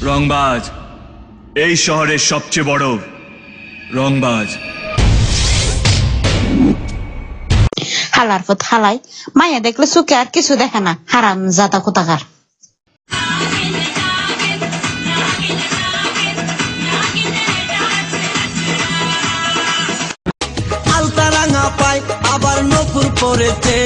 রংবাজ এই শহরের সবচেয়ে বড় রংবাজ। হালার পথ হালাই মায়া দেখলে চোখে আর কিছু দেখে না, হারাম জাতা কোথাকার। আলতা রাঙা পাই আবার নপুর পরেছে,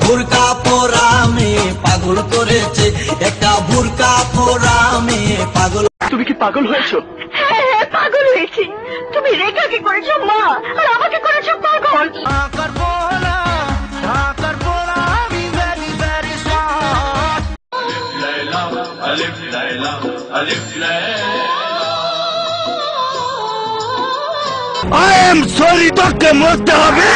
বুরকা পরা মেয়ে পাগল করেছে, একটা বুরকা পরা মেয়ে পাগল। তুমি কি পাগল হয়েছো? হ্যাঁ পাগল হয়েছি। তুমি রেখাকে করেছো মা, আর আমাকে করেছো পাগল। I am sorry, তোকে মরতে হবে।